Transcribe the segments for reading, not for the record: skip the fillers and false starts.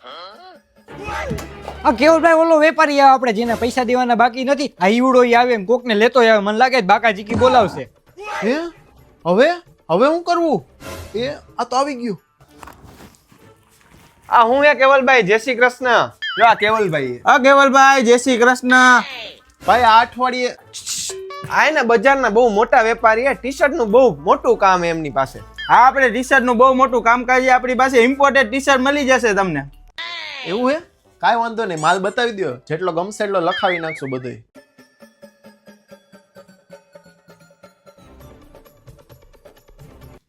આ કેવલભાઈ ઓલો વેપારી આવે આપણે જેને પૈસા દેવાના બાકી નથી, આ ઈવડો ઈ આવે ને કોકને લેતો આવે. મને લાગે બાકાજીકી બોલાવશે. હે હવે હવે હું કરવું? એ આ તો આવી ગયું. આ હું હે કેવલભાઈ, જય શ્રી કૃષ્ણ. જો આ કેવલભાઈ. હા કેવલભાઈ, જય શ્રી કૃષ્ણ. ભાઈ આ અઠવાડિયે આ ને બજારના બહુ મોટા વેપારી હે, ટી શર્ટ નું બહુ મોટું કામ હે એમની પાસે. હા, આપણે ટી શર્ટ નું બહુ મોટું કામકાજ છે. આપણી પાસે ઇમ્પોર્ટેડ ટી શર્ટ મળી જશે તમને. એવું હે? કાંઈ વાંધો નહીં, માલ બતાવી દો. જેટલો ગમશે એટલો લખાવી નાખશું બધું.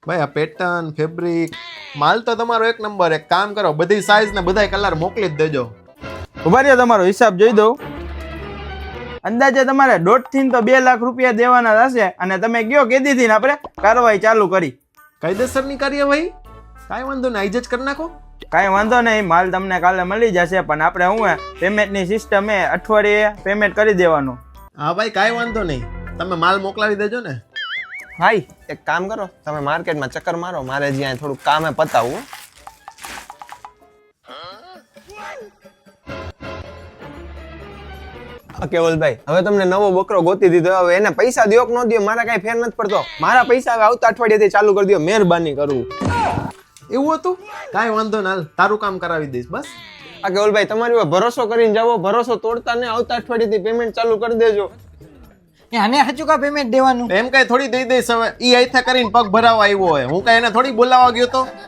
ભાઈ આ પેટર્ન, ફેબ્રિક, માલ તો તમારો એક નંબર. એક કામ કરો, બધી સાઈઝ ને બધાય કલર મોકલી જ દેજો. ઉભા રહ્યો, તમારો હિસાબ જોઈ દઉં. અંદાજે તમારે 1.5 થી તો 2 લાખ રૂપિયા દેવાના થશે. અને તમે કયો કેદી થી આપણે કાર્યવાહી ચાલુ કરી. કાયદેસરની કાર્યવાહી? કાંઈ વાંધો નહીં, આઈ જ કરી નાખો. કાંઈ વાંધો નહીં, માલ તમને કાલે મળી જશે. પણ આપણે શું પેમેન્ટની સિસ્ટમ એ અઠવાડિયે પેમેન્ટ કરી દેવાનું. હા ભાઈ કાંઈ વાંધો નહીં, તમે માલ મોકલાવી દેજો ને. ભાઈ એક કામ કરો, તમે માર્કેટમાં ચક્કર મારો, મારે જ્યાં થોડું કામ હે પતાવું. કેવલભાઈ હવે તમને નવો બકરો ગોતી દીધો, હવે એને પૈસા દ્યો કે ન દ્યો મારા કઈ ફેર નથી પડતો. મારા પૈસા હવે આવતા અઠવાડિયેથી ચાલુ કરી દો, મહેરબાની કરું. એવું હતું? કાંઈ વાંધો ના, હાલ તારું કામ કરાવી દઈશ બસ. આ કેવલભાઈ તમારી ઉપર ભરોસો કરીને જાવો, ભરોસો તોડતા ને આવતા અઠવાડિયેથી પેમેન્ટ ચાલુ કરી દેજો. આને સાચું કા પેમેન્ટ દેવાનું? એમ કઈ થોડી દઈ દઈશ હવે. ઈ આઈથા કરીને પગ ભરાવા આવ્યો હોય, હું કઈ એને થોડી બોલાવા ગયો તો.